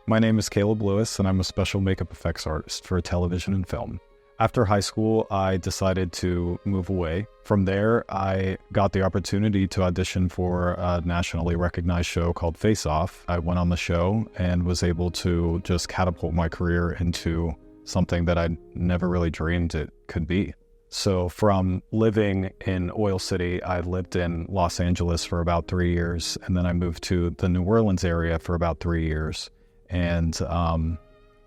My name is Kaleb Lewis, and I'm a special makeup effects artist for television and film. After high school, I decided to move away. From there, I got the opportunity to audition for a nationally recognized show called Face Off. I went on the show and was able to just catapult my career into something that I never really dreamed it could be. So from living in Oil City, I lived in Los Angeles for about 3 years, and then I moved to the New Orleans area for about 3 years. And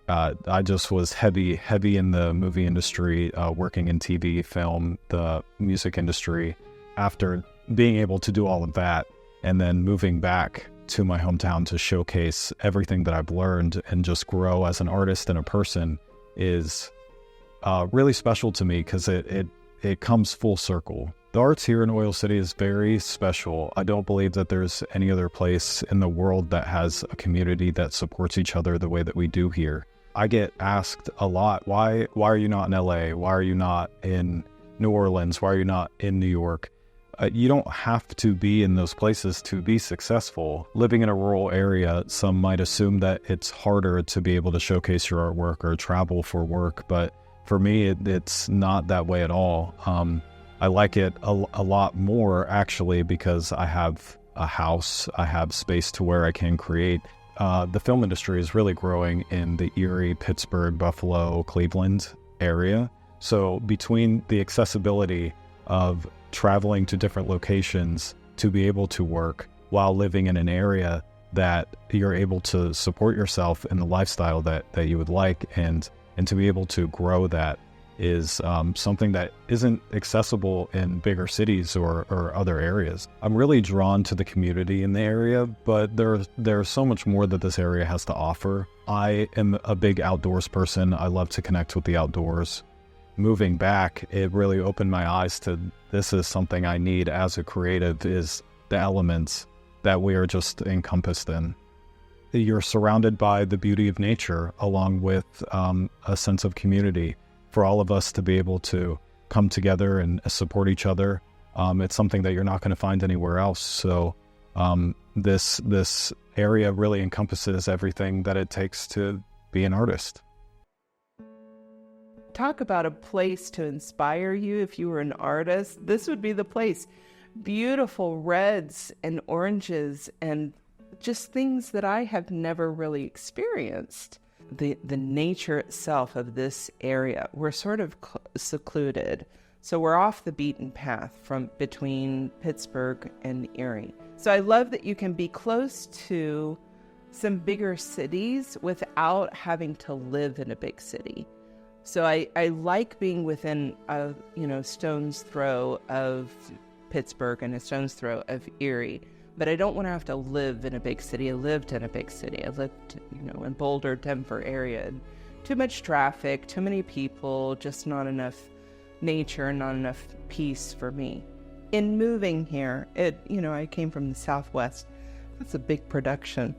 I just was heavy in the movie industry, working in TV, film, the music industry. After being able to do all of that and then moving back to my hometown to showcase everything that I've learned and just grow as an artist and a person is really special to me because it comes full circle. The arts here in Oil City is very special. I don't believe that there's any other place in the world that has a community that supports each other the way that we do here. I get asked a lot, why are you not in LA? Why are you not in New Orleans? Why are you not in New York? You don't have to be in those places to be successful. Living in a rural area, some might assume that it's harder to be able to showcase your artwork or travel for work, but for me, it's not that way at all. I like it a lot more, actually, because I have a house, I have space to where I can create. The film industry is really growing in the Erie, Pittsburgh, Buffalo, Cleveland area. So between the accessibility of traveling to different locations to be able to work while living in an area that you're able to support yourself in the lifestyle that you would like, and to be able to grow that is something that isn't accessible in bigger cities or other areas. I'm really drawn to the community in the area, but there's so much more that this area has to offer. I am a big outdoors person. I love to connect with the outdoors. Moving back, it really opened my eyes to this is something I need as a creative, is the elements that we are just encompassed in. You're surrounded by the beauty of nature along with a sense of community. For all of us to be able to come together and support each other, it's something that you're not going to find anywhere else. So this area really encompasses everything that it takes to be an artist. Talk about a place to inspire you if you were an artist. This would be the place. Beautiful reds and oranges and just things that I have never really experienced. The nature itself of this area, we're sort of secluded. So we're off the beaten path from between Pittsburgh and Erie. So I love that you can be close to some bigger cities without having to live in a big city. So I like being within a stone's throw of Pittsburgh and a stone's throw of Erie. But I don't want to have to live in a big city. I lived in a big city. I lived, in Boulder, Denver area. Too much traffic, too many people, just not enough nature, not enough peace for me. In moving here, I came from the Southwest. That's a big production.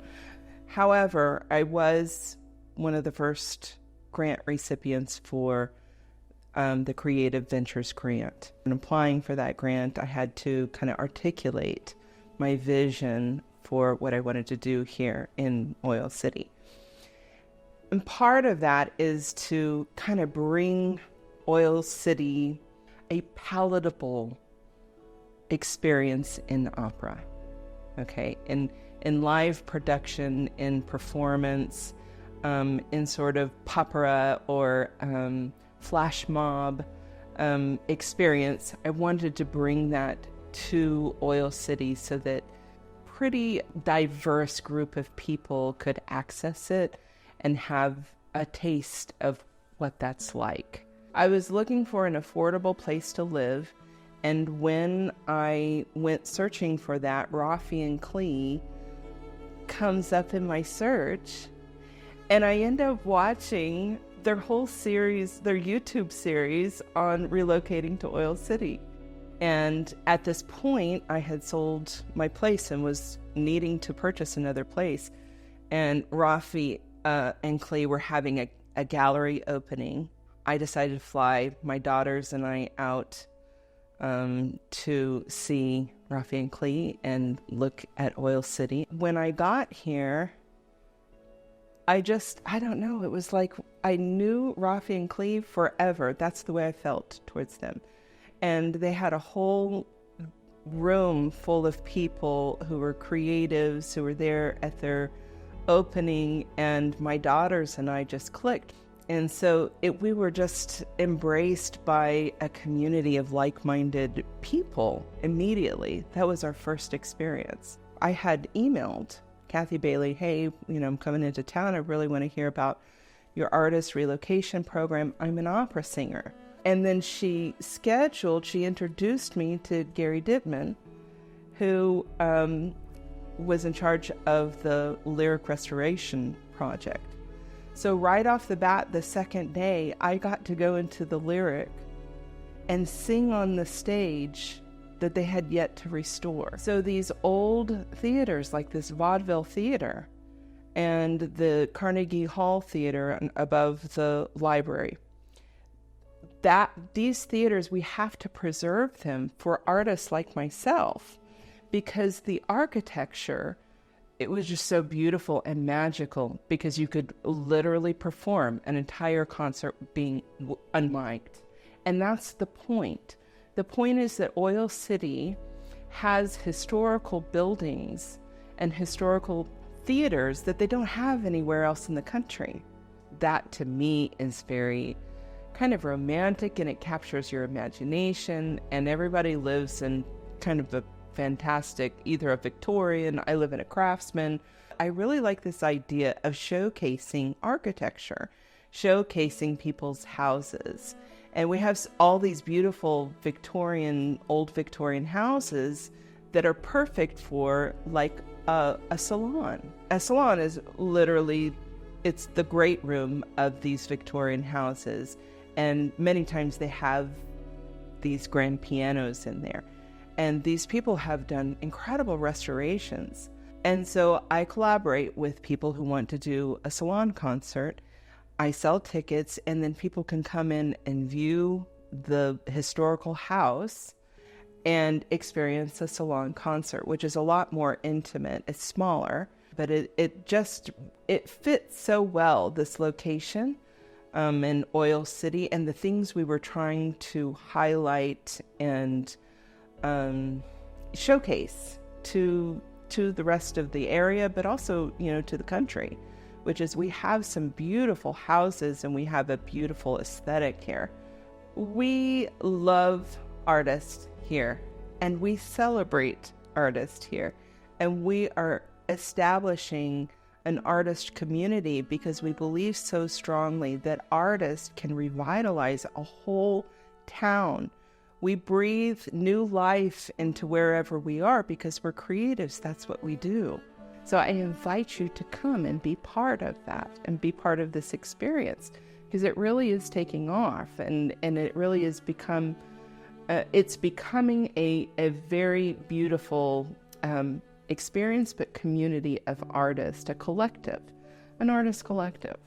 However, I was one of the first grant recipients for the Creative Ventures grant. And applying for that grant, I had to kind of articulate my vision for what I wanted to do here in Oil City. And part of that is to kind of bring Oil City a palatable experience in opera, okay? In live production, in performance, in sort of popera or flash mob experience. I wanted to bring that to Oil City so that pretty diverse group of people could access it and have a taste of what that's like. I was looking for an affordable place to live, and when I went searching for that, Rafi and Klee comes up in my search, and I end up watching their whole series, their YouTube series on relocating to Oil City. And at this point, I had sold my place and was needing to purchase another place. And Rafi and Klee were having a gallery opening. I decided to fly my daughters and I out to see Rafi and Klee and look at Oil City. When I got here, I don't know. It was like I knew Rafi and Klee forever. That's the way I felt towards them. And they had a whole room full of people who were creatives, who were there at their opening, and my daughters and I just clicked. And so we were just embraced by a community of like-minded people immediately. That was our first experience. I had emailed Kathy Bailey, hey, I'm coming into town. I really want to hear about your artist relocation program. I'm an opera singer. And then she introduced me to Gary Dittman, who was in charge of the lyric restoration project. So right off the bat, the second day, I got to go into the lyric and sing on the stage that they had yet to restore. So these old theaters, like this vaudeville theater and the Carnegie Hall Theater above the library, these theaters, we have to preserve them for artists like myself, because the architecture, it was just so beautiful and magical, because you could literally perform an entire concert being unmiked. And that's the point. The point is that Oil City has historical buildings and historical theaters that they don't have anywhere else in the country. That, to me, is very kind of romantic, and it captures your imagination, and everybody lives in kind of a fantastic, either a Victorian, I live in a Craftsman. I really like this idea of showcasing architecture, showcasing people's houses. And we have all these beautiful old Victorian houses that are perfect for like a salon. A salon is literally, it's the great room of these Victorian houses. And many times they have these grand pianos in there. And these people have done incredible restorations. And so I collaborate with people who want to do a salon concert. I sell tickets, and then people can come in and view the historical house and experience a salon concert, which is a lot more intimate. It's smaller, but it fits so well, this location in Oil City, and the things we were trying to highlight and showcase to the rest of the area, but also, to the country, which is we have some beautiful houses and we have a beautiful aesthetic here. We love artists here, and we celebrate artists here, and we are establishing an artist community because we believe so strongly that artists can revitalize a whole town. We breathe new life into wherever we are because we're creatives. That's what we do. So I invite you to come and be part of that and be part of this experience, because it really is taking off, and it really is it's becoming a very beautiful experience, but community of artists, an artist collective.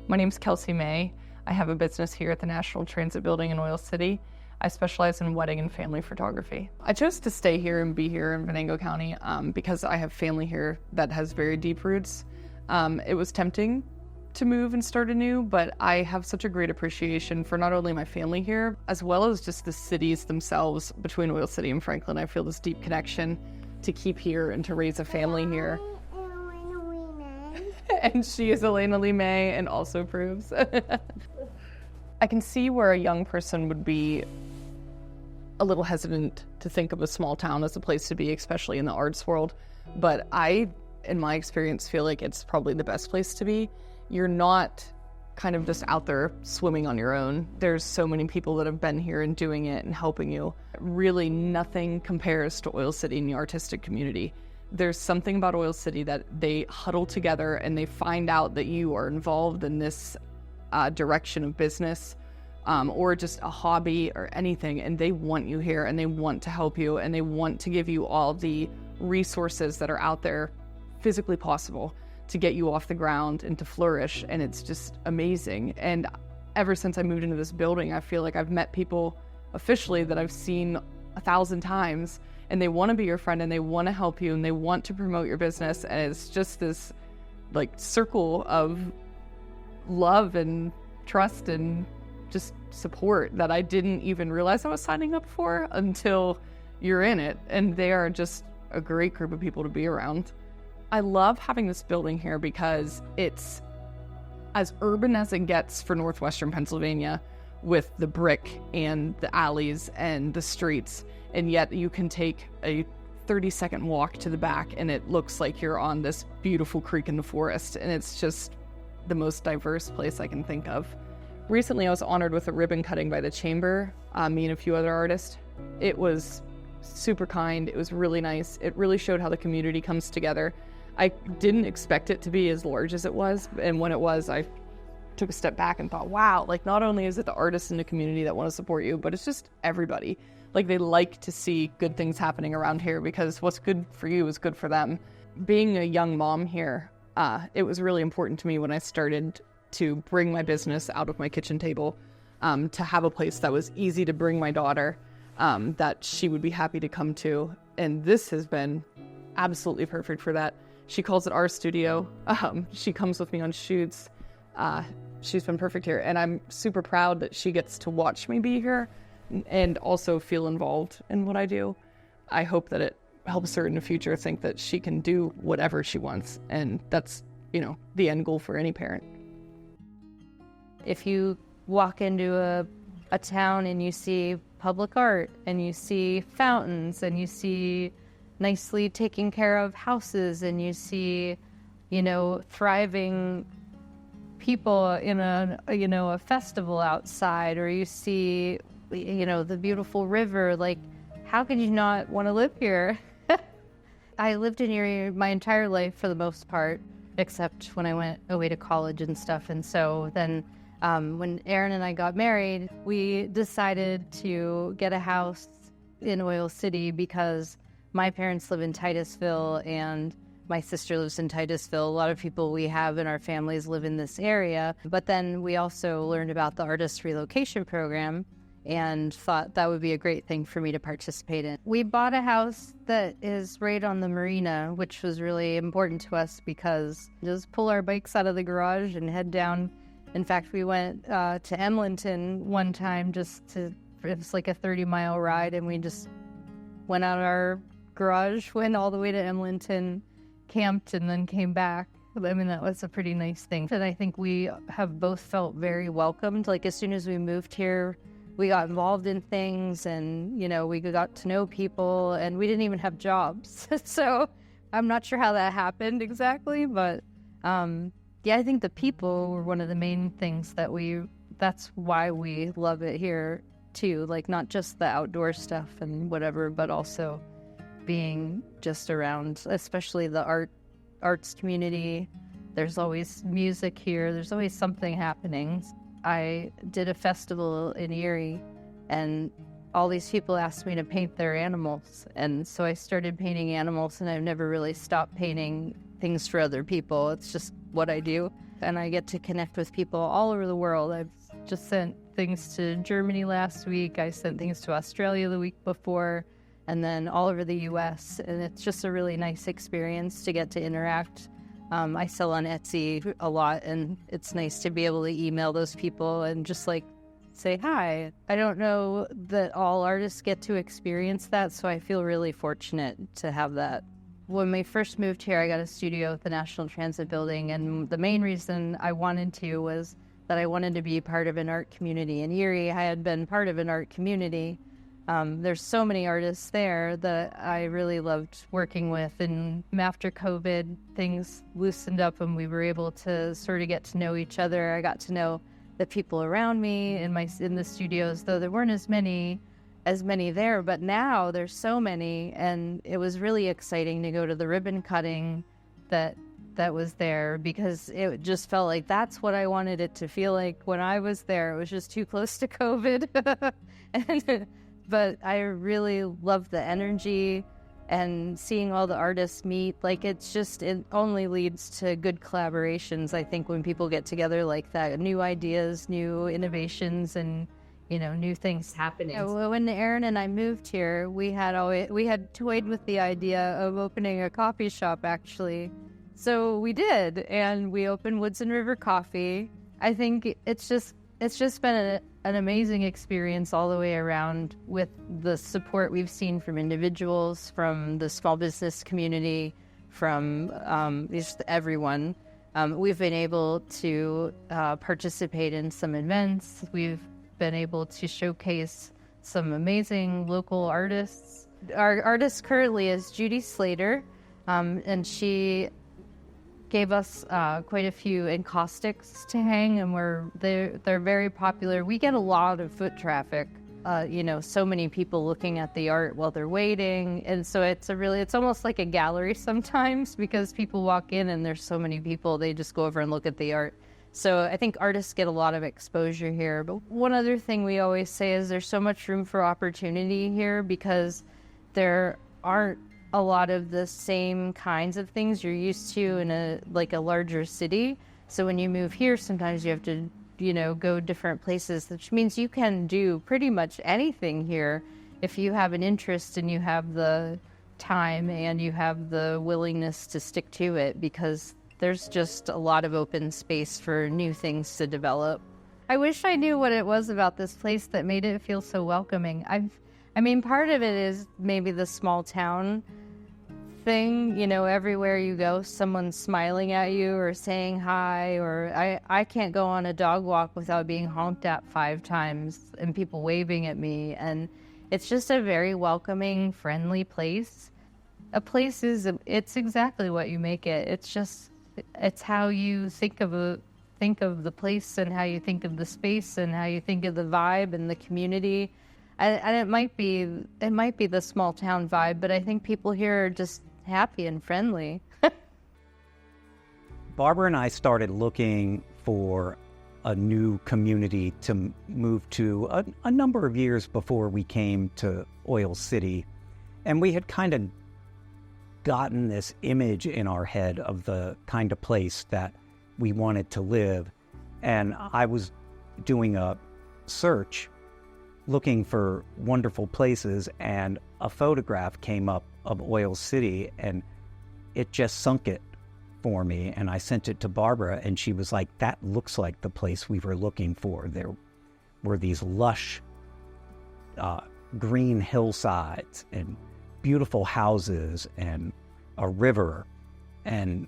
My name's Kelsey May. I have a business here at the National Transit Building in Oil City. I specialize in wedding and family photography. I chose to stay here and be here in Venango County because I have family here that has very deep roots. It was tempting to move and start anew, but I have such a great appreciation for not only my family here, as well as just the cities themselves between Oil City and Franklin. I feel this deep connection to keep here and to raise a family here. And she is Elena Lee May and also approves. I can see where a young person would be a little hesitant to think of a small town as a place to be, especially in the arts world. But I, in my experience, feel like it's probably the best place to be. You're not kind of just out there swimming on your own. There's so many people that have been here and doing it and helping you. Really, nothing compares to Oil City and the artistic community. There's something about Oil City that they huddle together and they find out that you are involved in this direction of business or just a hobby or anything, and they want you here and they want to help you and they want to give you all the resources that are out there physically possible to get you off the ground and to flourish. And it's just amazing. And ever since I moved into this building, I feel like I've met people officially that I've seen 1,000 times, and they want to be your friend, and they want to help you, and they want to promote your business. And it's just this like circle of love and trust and just support that I didn't even realize I was signing up for until you're in it. And they are just a great group of people to be around. I love having this building here because it's as urban as it gets for northwestern Pennsylvania, with the brick and the alleys and the streets, and yet you can take a 30-second walk to the back and it looks like you're on this beautiful creek in the forest, and it's just the most diverse place I can think of. Recently I was honored with a ribbon cutting by the Chamber, me and a few other artists. It was super kind, it was really nice, it really showed how the community comes together. I didn't expect it to be as large as it was, and when it was, I took a step back and thought, wow, like not only is it the artists in the community that want to support you, but it's just everybody. Like they like to see good things happening around here because what's good for you is good for them. Being a young mom here, it was really important to me when I started to bring my business out of my kitchen table, to have a place that was easy to bring my daughter, that she would be happy to come to. And this has been absolutely perfect for that. She calls it our studio. She comes with me on shoots. She's been perfect here, and I'm super proud that she gets to watch me be here and also feel involved in what I do. I hope that it helps her in the future think that she can do whatever she wants, and that's, the end goal for any parent. If you walk into a town and you see public art and you see fountains and you see nicely taken care of houses and you see, thriving people in a festival outside, or you see, the beautiful river, like, how could you not want to live here? I lived in Erie my entire life for the most part, except when I went away to college and stuff. And so then when Aaron and I got married, we decided to get a house in Oil City because my parents live in Titusville and my sister lives in Titusville. A lot of people we have in our families live in this area. But then we also learned about the Artist Relocation Program and thought that would be a great thing for me to participate in. We bought a house that is right on the marina, which was really important to us because just pull our bikes out of the garage and head down. In fact, we went to Emlenton one time it was like a 30-mile ride, and we just went out our garage, went all the way to Emlenton, camped, and then came back. I mean, that was a pretty nice thing. And I think we have both felt very welcomed. Like, as soon as we moved here, we got involved in things and, we got to know people, and we didn't even have jobs. So I'm not sure how that happened exactly, but I think the people were one of the main things that's why we love it here too. Like, not just the outdoor stuff and whatever, but also being just around, especially the arts community. There's always music here. There's always something happening. I did a festival in Erie, and all these people asked me to paint their animals. And so I started painting animals, and I've never really stopped painting things for other people. It's just what I do. And I get to connect with people all over the world. I've just sent things to Germany last week. I sent things to Australia the week before, and then all over the U.S. And it's just a really nice experience to get to interact. I sell on Etsy a lot, and it's nice to be able to email those people and just say hi. I don't know that all artists get to experience that, so I feel really fortunate to have that. When we first moved here, I got a studio at the National Transit Building, and the main reason I wanted to was that I wanted to be part of an art community. In Erie, I had been part of an art community. There's so many artists there that I really loved working with, and after COVID, things loosened up and we were able to sort of get to know each other. I got to know the people around me in the studios, though there weren't as many there, but now there's so many, and it was really exciting to go to the ribbon cutting that was there, because it just felt like that's what I wanted it to feel like when I was there. It was just too close to COVID. But I really love the energy and seeing all the artists meet. Like, it only leads to good collaborations, I think, when people get together like that. New ideas, new innovations, and, new things happening. When Aaron and I moved here, we had toyed with the idea of opening a coffee shop, actually. So we did, and we opened Woods and River Coffee. I think it's just been an amazing experience all the way around, with the support we've seen from individuals, from the small business community, from just everyone. We've been able to participate in some events. We've been able to showcase some amazing local artists. Our artist currently is Judy Slater, and she gave us quite a few encaustics to hang, and they're very popular. We get a lot of foot traffic, so many people looking at the art while they're waiting, and so it's almost like a gallery sometimes, because people walk in and there's so many people, they just go over and look at the art. So I think artists get a lot of exposure here. But one other thing we always say is there's so much room for opportunity here, because there aren't a lot of the same kinds of things you're used to in a larger city. So when you move here, sometimes you have to, go different places, which means you can do pretty much anything here if you have an interest and you have the time and you have the willingness to stick to it, because there's just a lot of open space for new things to develop. I wish I knew what it was about this place that made it feel so welcoming. Part of it is maybe the small town thing, everywhere you go, someone's smiling at you or saying hi, or I can't go on a dog walk without being honked at 5 times and people waving at me. And it's just a very welcoming, friendly place. A place it's exactly what you make it. It's how you think of the place, and how you think of the space, and how you think of the vibe and the community. And it might be the small town vibe, but I think people here are just happy and friendly. Barbara and I started looking for a new community to move to a number of years before we came to Oil City. And we had kind of gotten this image in our head of the kind of place that we wanted to live. And I was doing a search looking for wonderful places, and a photograph came up of Oil City, and it just sunk it for me. And I sent it to Barbara, and she was like, that looks like the place we were looking for. There were these lush green hillsides and beautiful houses and a river, and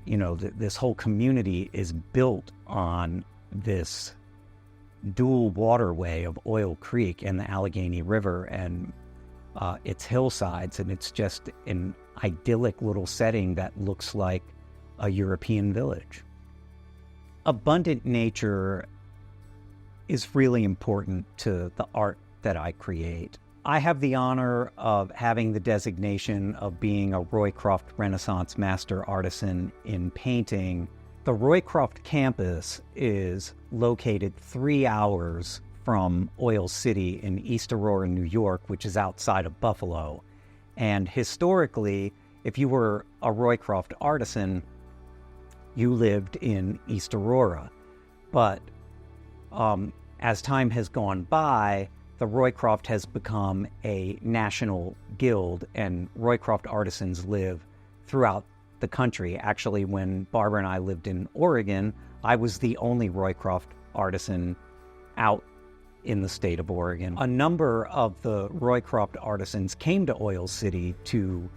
this whole community is built on this dual waterway of Oil Creek and the Allegheny River and its hillsides, and it's just an idyllic little setting that looks like a European village. Abundant nature is really important to the art that I create. I have the honor of having the designation of being a Roycroft Renaissance Master Artisan in Painting. The Roycroft campus is located 3 hours from Oil City in East Aurora, New York, which is outside of Buffalo. And historically, if you were a Roycroft artisan, you lived in East Aurora. But as time has gone by, the Roycroft has become a national guild, and Roycroft artisans live throughout the country. Actually, when Barbara and I lived in Oregon, I was the only Roycroft artisan out in the state of Oregon. A number of the Roycroft artisans came to Oil City to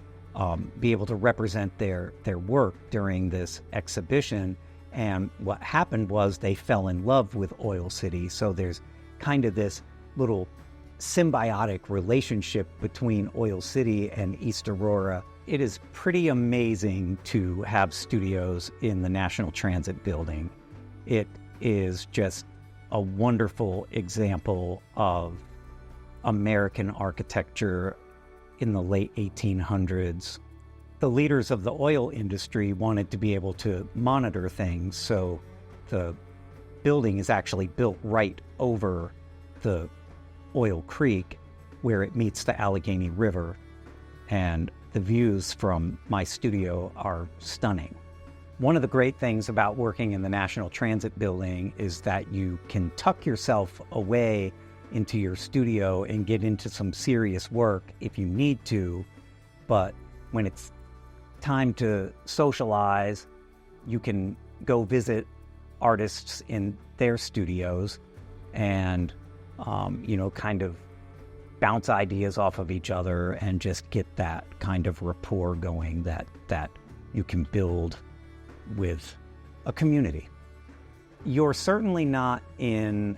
be able to represent their work during this exhibition. And what happened was they fell in love with Oil City. So there's kind of this little symbiotic relationship between Oil City and East Aurora. It is pretty amazing to have studios in the National Transit Building. It is just a wonderful example of American architecture in the late 1800s. The leaders of the oil industry wanted to be able to monitor things, so the building is actually built right over the Oil Creek where it meets the Allegheny River, and the views from my studio are stunning. One of the great things about working in the National Transit Building is that you can tuck yourself away into your studio and get into some serious work if you need to. But when it's time to socialize, you can go visit artists in their studios and, kind of bounce ideas off of each other and just get that kind of rapport going that you can build with a community. You're certainly not in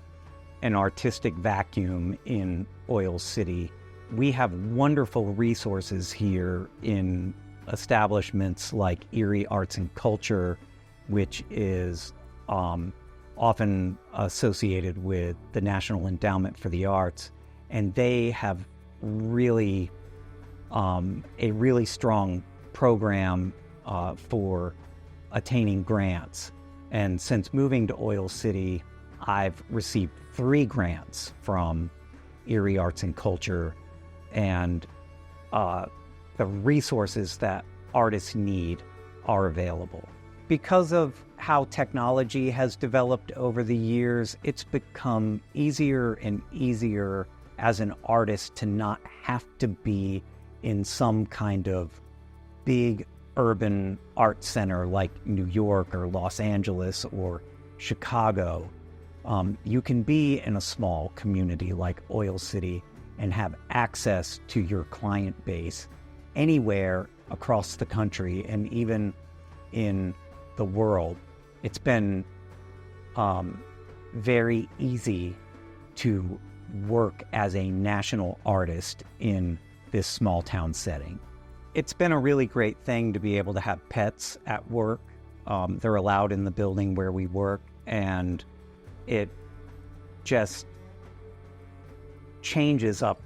an artistic vacuum in Oil City. We have wonderful resources here in establishments like Erie Arts and Culture, which is often associated with the National Endowment for the Arts, and they have really a really strong program for attaining grants. And since moving to Oil City, I've received 3 grants from Erie Arts and Culture, and the resources that artists need are available. Because of how technology has developed over the years, it's become easier and easier as an artist to not have to be in some kind of big urban art center like New York or Los Angeles or Chicago. You can be in a small community like Oil City and have access to your client base anywhere across the country and even in the world. It's been very easy to work as a national artist in this small town setting. It's been a really great thing to be able to have pets at work. They're allowed in the building where we work, and it just changes up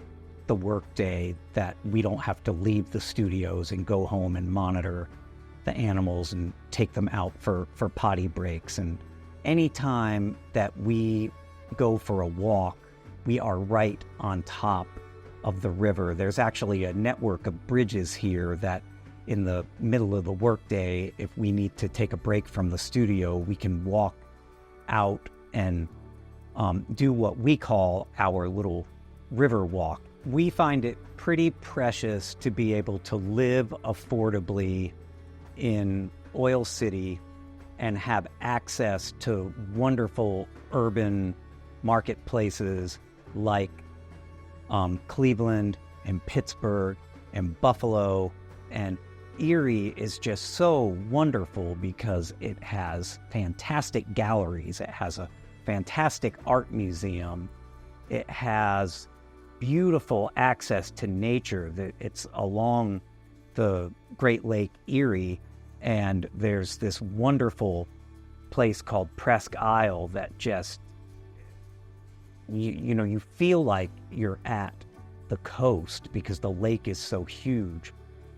the workday that we don't have to leave the studios and go home and monitor the animals and take them out for potty breaks. And anytime that we go for a walk, we are right on top of the river. There's actually a network of bridges here that in the middle of the workday, if we need to take a break from the studio, we can walk out and do what we call our little river walk. We find it pretty precious to be able to live affordably in Oil City and have access to wonderful urban marketplaces like Cleveland and Pittsburgh and Buffalo. And Erie is just so wonderful because it has fantastic galleries. It has a fantastic art museum. It has beautiful access to nature. It's along the Great Lake Erie, and there's this wonderful place called Presque Isle that just, you feel like you're at the coast because the lake is so huge.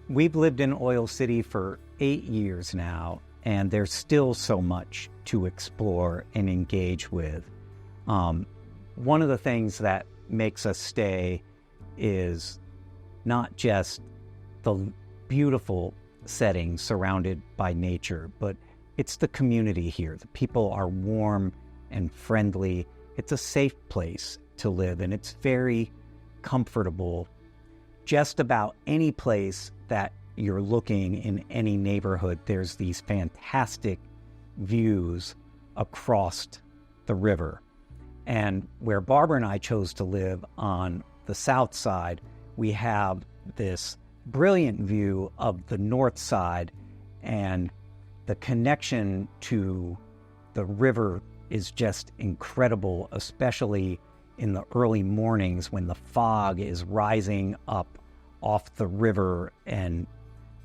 We've lived in Oil City for 8 years now, and there's still so much to explore and engage with. One of the things that makes us stay is not just the beautiful setting surrounded by nature, but it's the community here. The people are warm and friendly. It's a safe place to live, and it's very comfortable. Just about any place that you're looking in any neighborhood, there's these fantastic views across the river. And where Barbara and I chose to live on the south side, we have this brilliant view of the north side, and the connection to the river is just incredible, especially in the early mornings when the fog is rising up off the river and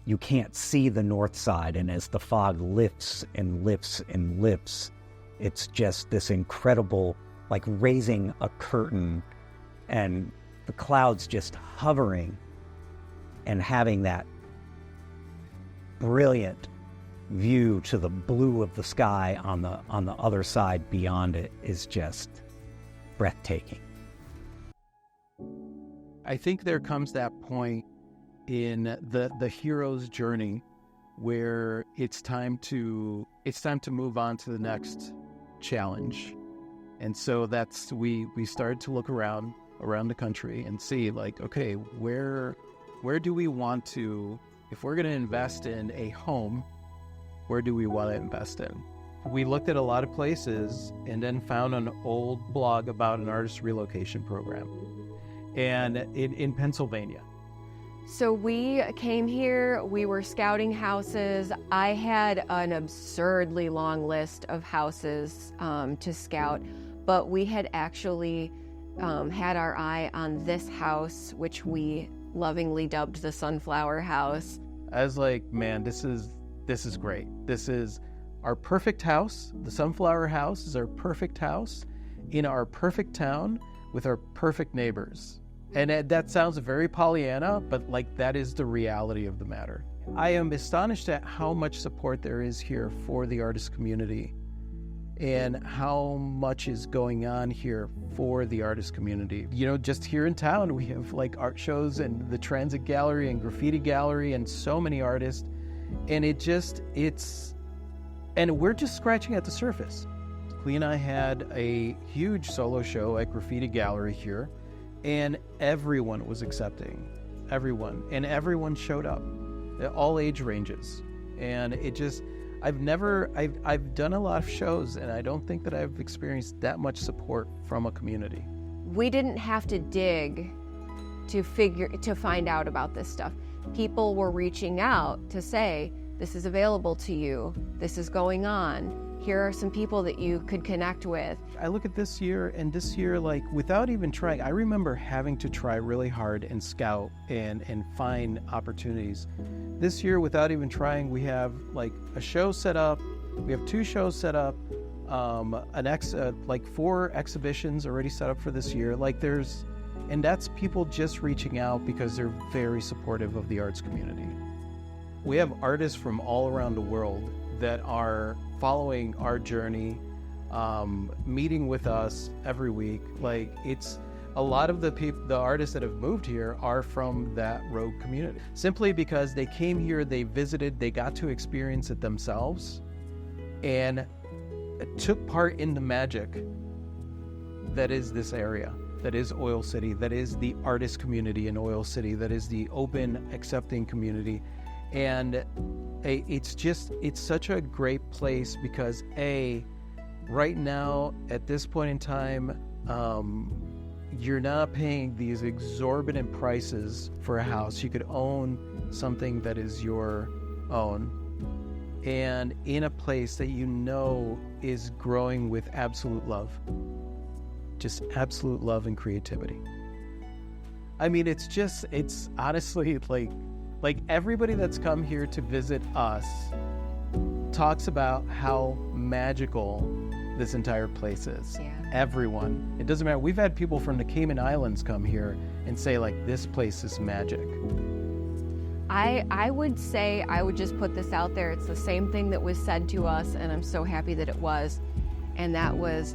you can't see the north side. And as the fog lifts and lifts and lifts, it's just this incredible, like raising a curtain and the clouds just hovering, and having that brilliant view to the blue of the sky on the other side beyond it is just breathtaking. I think there comes that point in the hero's journey where it's time to move on to the next challenge. And so we started to look around the country and see, like, okay, where do we want to, if we're going to invest in a home, where do we want to invest in? We looked at a lot of places and then found an old blog about an artist relocation program, and in Pennsylvania. So we came here, we were scouting houses. I had an absurdly long list of houses to scout, but we had actually had our eye on this house, which we lovingly dubbed the Sunflower House. I was like, man, this is great. This is our perfect house. The Sunflower House is our perfect house in our perfect town with our perfect neighbors. And that sounds very Pollyanna, but like that is the reality of the matter. I am astonished at how much support there is here for the artist community and how much is going on here for the artist community. You know, just here in town, we have like art shows and the Transit Gallery and Graffiti Gallery and so many artists. And and we're just scratching at the surface. Klee and I had a huge solo show at Graffiti Gallery here, and everyone was accepting, and everyone showed up, all age ranges. And I've done a lot of shows, and I don't think that I've experienced that much support from a community. We didn't have to dig to find out about this stuff. People were reaching out to say, this is available to you, this is going on, here are some people that you could connect with. I look at this year, like, without even trying, I remember having to try really hard and scout and find opportunities. This year, without even trying, we have like a show set up, we have 2 shows set up, like 4 exhibitions already set up for this year. And that's people just reaching out because they're very supportive of the arts community. We have artists from all around the world that are following our journey, meeting with us every week. Like, it's a lot of the artists that have moved here are from that rogue community. Simply because they came here, they visited, they got to experience it themselves, and took part in the magic that is this area, that is Oil City, that is the artist community in Oil City, that is the open, accepting community. And it's such a great place because right now, at this point in time, you're not paying these exorbitant prices for a house. You could own something that is your own, and in a place that you know is growing with absolute love. Just absolute love and creativity. I mean, it's honestly like everybody that's come here to visit us talks about how magical this entire place is. Yeah. Everyone. It doesn't matter. We've had people from the Cayman Islands come here and say, like, this place is magic. I would say, I would just put this out there, it's the same thing that was said to us, and I'm so happy that it was. And that was,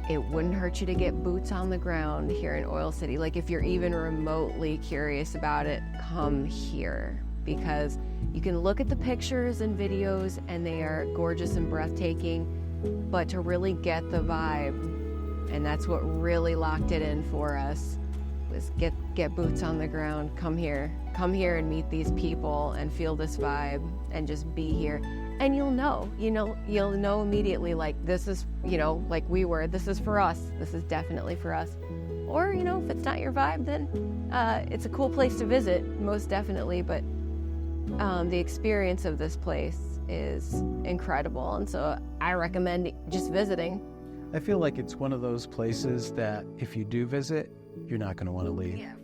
it wouldn't hurt you to get boots on the ground here in Oil City. Like, if you're even remotely curious about it, come here, because you can look at the pictures and videos and they are gorgeous and breathtaking, but to really get the vibe, and that's what really locked it in for us, was get boots on the ground, come here and meet these people and feel this vibe and just be here. And you'll know immediately, like, this is, like we were, this is for us. This is definitely for us. Or, if it's not your vibe, then it's a cool place to visit, most definitely. But the experience of this place is incredible. And so I recommend just visiting. I feel like it's one of those places that if you do visit, you're not going to want to leave. Yeah.